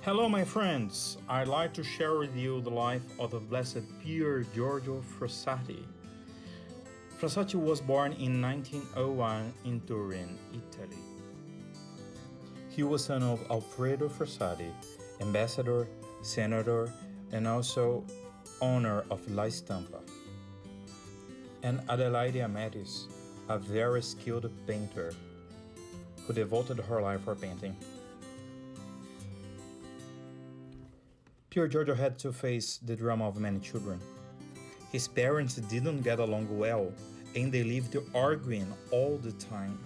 Hello, my friends! I'd like to share with you the life of the blessed Pier Giorgio Frassati. Frassati was born in 1901 in Turin, Italy. He was son of Alfredo Frassati, ambassador, senator, and also owner of La Stampa, and Adelaide Ametis, a very skilled painter who devoted her life for painting. Pier Giorgio had to face the drama of many children. His parents didn't get along well, and they lived arguing all the time.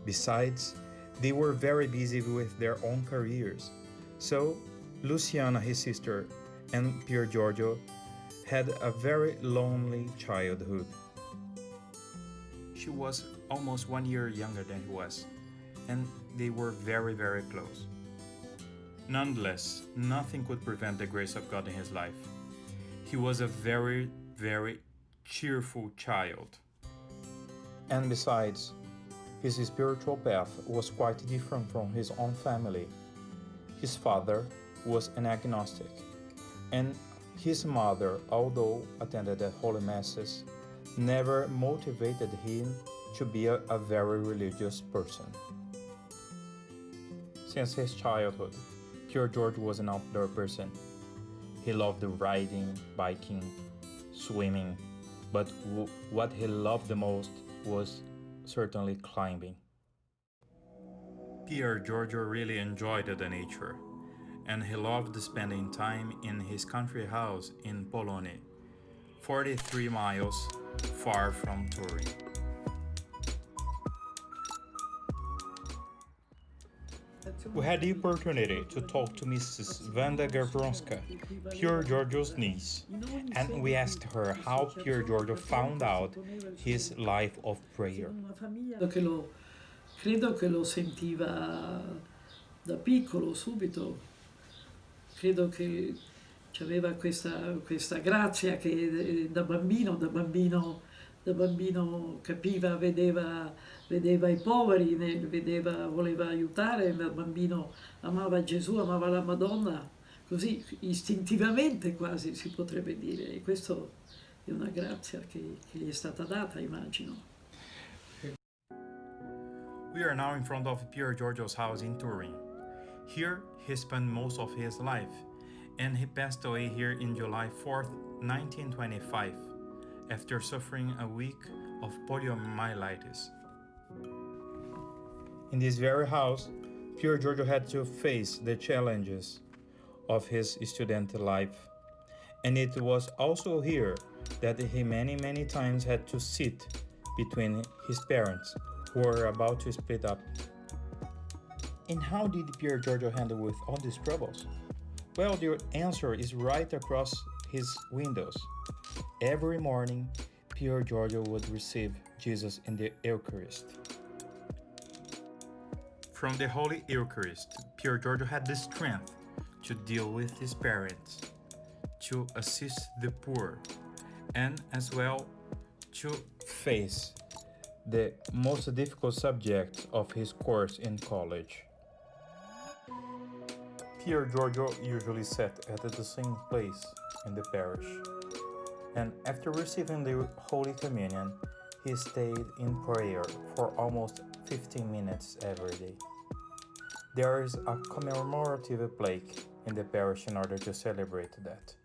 Besides, they were very busy with their own careers. So, Luciana, his sister, and Pier Giorgio had a very lonely childhood. She was almost 1 year younger than he was, and they were very, very close. Nonetheless, nothing could prevent the grace of God in his life. He was a very, very cheerful child. And besides, his spiritual path was quite different from his own family. His father was an agnostic, and his mother, although attended the holy masses, never motivated him to be a very religious person. Since his childhood, Pier Giorgio was an outdoor person. He loved riding, biking, swimming, but what he loved the most was certainly climbing. Pier Giorgio really enjoyed the nature, and he loved spending time in his country house in Polone, 43 miles far from Turin. We had the opportunity to talk to Mrs. Wanda Gavronska, Pier Giorgio's niece, and we asked her how Pier Giorgio found out his life of prayer. Credo che lo sentiva da piccolo, subito. Credo che aveva questa grazia che da bambino capiva, vedeva i poveri, voleva aiutare, da bambino amava Gesù, amava la Madonna, così istintivamente quasi si potrebbe dire. E questo è una grazia che gli è stata data, immagino. We are now in front of Pier Giorgio's house in Turin. Here he spent most of his life, and he passed away here in July 4th, 1925, after suffering a week of poliomyelitis. In this very house, Pier Giorgio had to face the challenges of his student life, and it was also here that he many times had to sit between his parents who were about to split up. And how did Pier Giorgio handle with all these troubles? Well, the answer is right across his windows. Every morning, Pier Giorgio would receive Jesus in the Eucharist. From the Holy Eucharist, Pier Giorgio had the strength to deal with his parents, to assist the poor, and as well to face the most difficult subject of his course in college. Pier Giorgio usually sat at the same place in the parish, and after receiving the Holy Communion, he stayed in prayer for almost 15 minutes every day. There is a commemorative plaque in the parish in order to celebrate that.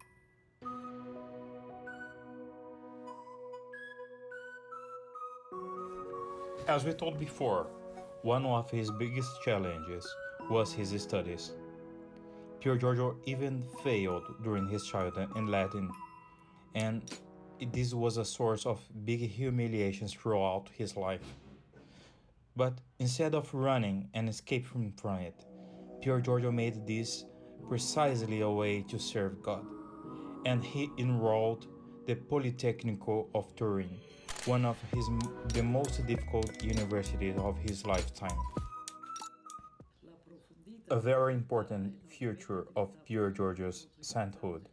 As we told before, one of his biggest challenges was his studies. Pier Giorgio even failed during his childhood in Latin, and this was a source of big humiliations throughout his life. But instead of running and escaping from it, Pier Giorgio made this precisely a way to serve God, and he enrolled the Politecnico of Turin, one of the most difficult universities of his lifetime. A very important feature of Pier Giorgio's sainthood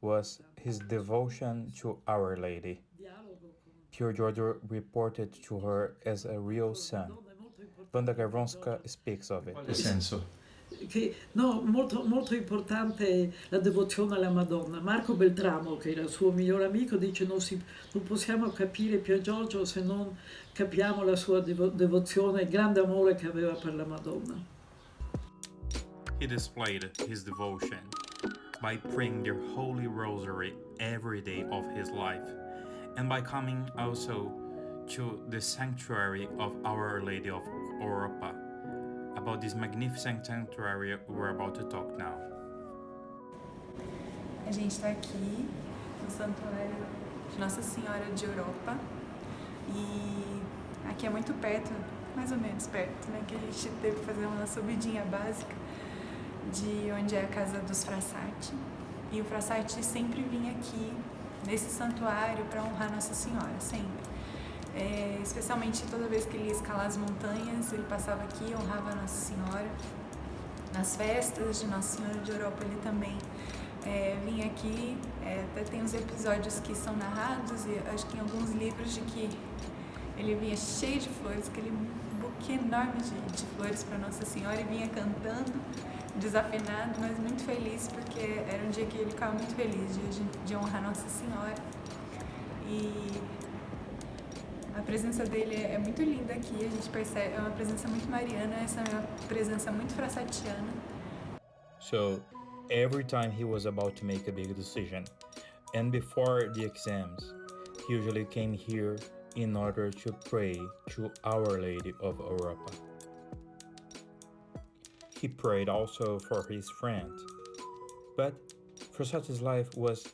was his devotion to Our Lady. Pier Giorgio reported to her as a real son. Wanda Gavronska speaks of it. Quale senso? No, molto, molto importante la devozione alla Madonna. Marco Beltramo, che era il suo migliore amico, dice non possiamo capire Pier Giorgio se non capiamo la sua devozione, il grande amore che aveva per la Madonna. He displayed his devotion by praying the Holy Rosary every day of his life, and by coming also to the sanctuary of Our Lady of Europa. About this magnificent sanctuary we're about to talk now. A gente está aqui no Santuário de Nossa Senhora de Europa e aqui é muito perto, mais ou menos perto, né? Que a gente teve que fazer uma subidinha básica de onde é a casa dos Frassati. E o Frassati sempre vinha aqui nesse santuário para honrar Nossa Senhora, sempre. Especialmente toda vez que ele ia escalar as montanhas, ele passava aqui e honrava Nossa Senhora. Nas festas de Nossa Senhora de Europa ele também vinha aqui, até tem uns episódios que são narrados e acho que em alguns livros de que ele vinha cheio de flores, aquele buquê enorme de flores para Nossa Senhora e vinha cantando, desafinado, mas muito feliz, porque era um dia que ele ficava muito feliz de honrar Nossa Senhora. E a presença dele é muito linda aqui, a gente percebe, é uma presença muito mariana, essa é uma presença muito frassatiana. So, every time he was about to make a big decision, and before the exams, he usually came here in order to pray to Our Lady of Europa. He prayed also for his friend, but Frassati's life was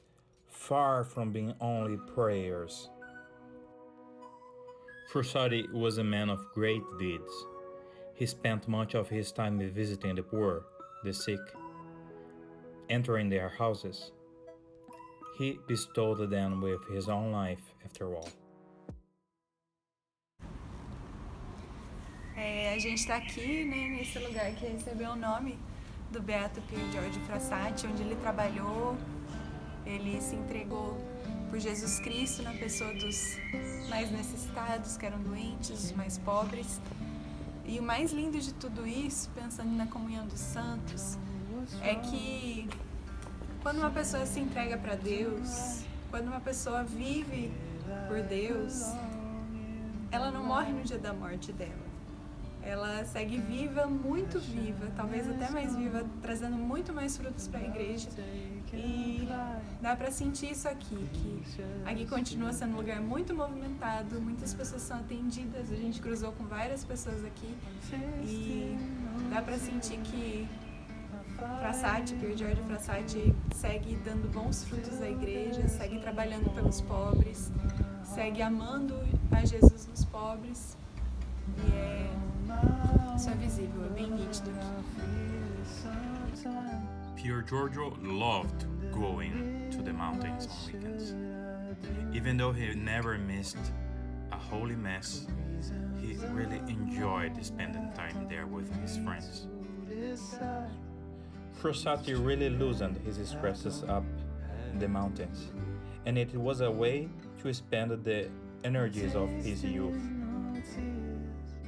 far from being only prayers. Frassati was a man of great deeds. He spent much of his time visiting the poor, the sick, entering their houses. He bestowed them with his own life, after all. A gente está aqui, né, nesse lugar que recebeu o nome do Beato Pier Giorgio Frassati, onde ele trabalhou, ele se entregou por Jesus Cristo na pessoa dos mais necessitados, que eram doentes, os mais pobres. E o mais lindo de tudo isso, pensando na comunhão dos santos, é que quando uma pessoa se entrega para Deus, quando uma pessoa vive por Deus, ela não morre no dia da morte dela. Ela segue viva, muito viva, talvez até mais viva, trazendo muito mais frutos para a igreja. E dá para sentir isso aqui, que aqui continua sendo um lugar muito movimentado, muitas pessoas são atendidas, a gente cruzou com várias pessoas aqui e dá para sentir que Frassati, Pier Giorgio Frassati, segue dando bons frutos à igreja, segue trabalhando pelos pobres, segue amando a Jesus nos pobres e isso é visível, é bem nítido aqui. Pier Giorgio loved going to the mountains on weekends. Even though he never missed a holy mass, he really enjoyed spending time there with his friends. Frassati really loosened his stresses up in the mountains, and it was a way to spend the energies of his youth.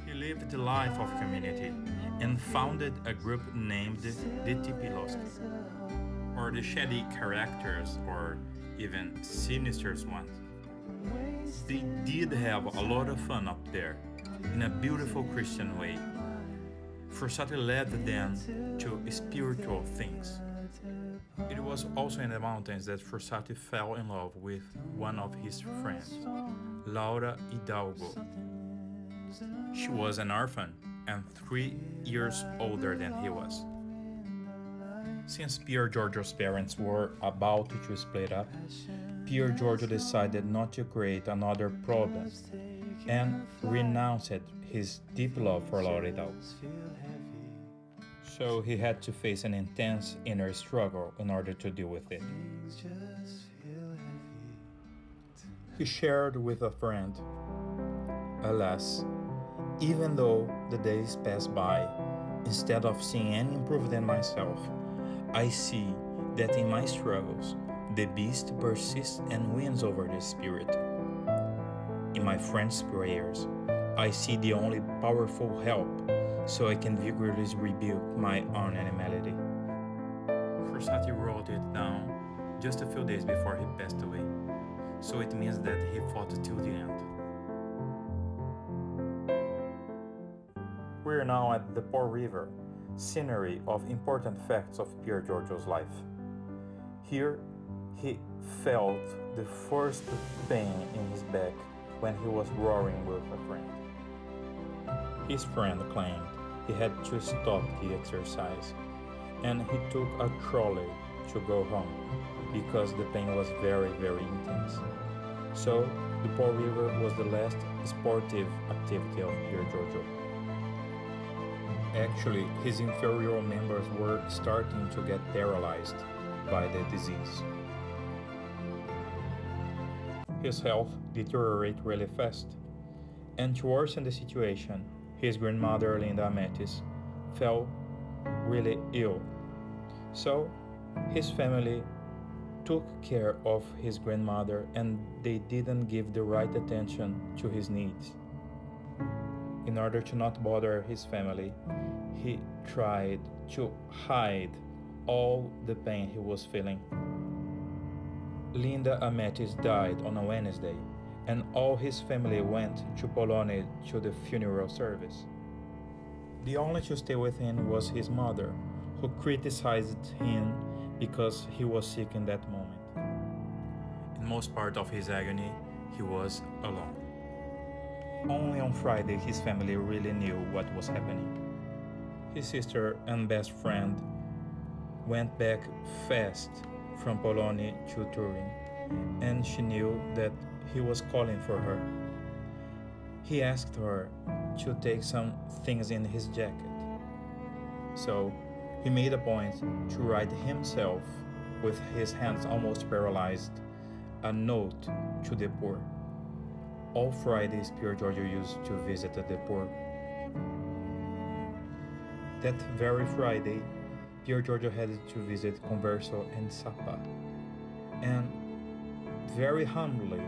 He lived the life of community and founded a group named the Tipilos, or the shady characters, or even sinister ones. They did have a lot of fun up there, in a beautiful Christian way. Frassati led them to spiritual things. It was also in the mountains that Frassati fell in love with one of his friends, Laura Hidalgo. She was an orphan and 3 years older than he was. Since Pier Giorgio's parents were about to split up, Pier Giorgio decided not to create another problem and renounced his deep love for Laura Hidalgo. So he had to face an intense inner struggle in order to deal with it. He shared with a friend, "Alas, even though the days pass by, instead of seeing any improvement in myself, I see that in my struggles, the beast persists and wins over the spirit. In my friend's prayers, I see the only powerful help so I can vigorously rebuke my own animality. Frassati wrote it down just a few days before he passed away, so it means that he fought till the end. We're now at the Po River, scenery of important facts of Pier Giorgio's life. Here, he felt the first pain in his back when he was rowing with a friend. His friend claimed he had to stop the exercise, and he took a trolley to go home because the pain was very, very intense. So, the Po River was the last sportive activity of Pier Giorgio. Actually, his inferior members were starting to get paralyzed by the disease. His health deteriorated really fast, and to worsen the situation, his grandmother Linda Ametis fell really ill. So, his family took care of his grandmother and they didn't give the right attention to his needs. In order to not bother his family, he tried to hide all the pain he was feeling. Linda Ametis died on a Wednesday, and all his family went to Bologna to the funeral service. The only to stay with him was his mother, who criticized him because he was sick in that moment. In most part of his agony, he was alone. Only on Friday his family really knew what was happening. His sister and best friend went back fast from Bologna to Turin, and she knew that he was calling for her. He asked her to take some things in his jacket. So he made a point to write himself, with his hands almost paralyzed, a note to the poor. All Fridays Pier Giorgio used to visit the poor. That very Friday, Pier Giorgio had to visit Converso and Sapa, and very humbly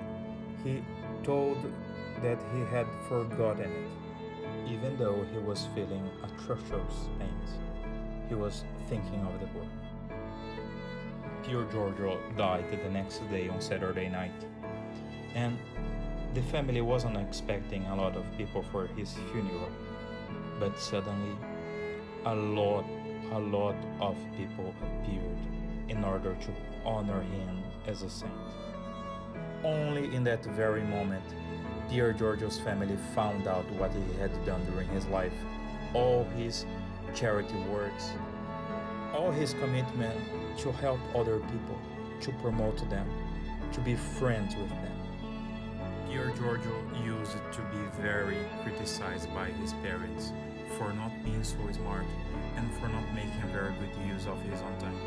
he told that he had forgotten it. Even though he was feeling atrocious pains, he was thinking of the poor. Pier Giorgio died the next day on Saturday night, and the family wasn't expecting a lot of people for his funeral, but suddenly a lot of people appeared in order to honor him as a saint. Only in that very moment, Pier Giorgio's family found out what he had done during his life, all his charity works, all his commitment to help other people, to promote them, to be friends with them. Pier Giorgio used to be very criticized by his parents for not being so smart and for not making a very good use of his own time.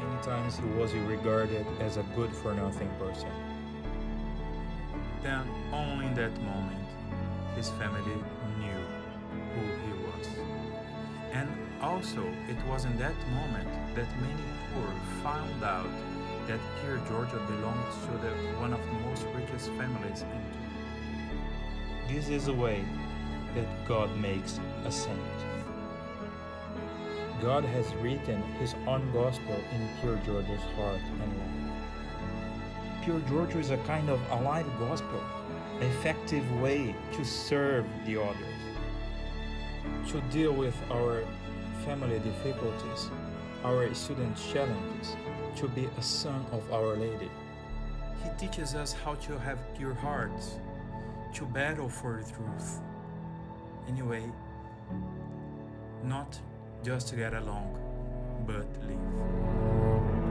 Many times he was regarded as a good-for-nothing person. Then, only in that moment, his family knew who he was. And also, it was in that moment that many poor found out that Pier Giorgio belonged to one of the most richest families in Italy. This is a way that God makes a saint. God has written his own gospel in Pier Giorgio's heart and life. Pier Giorgio is a kind of alive gospel, an effective way to serve the others, to deal with our family difficulties, our student challenges, to be a son of Our Lady. He teaches us how to have pure hearts, to battle for the truth. Anyway, not just to get along, but live.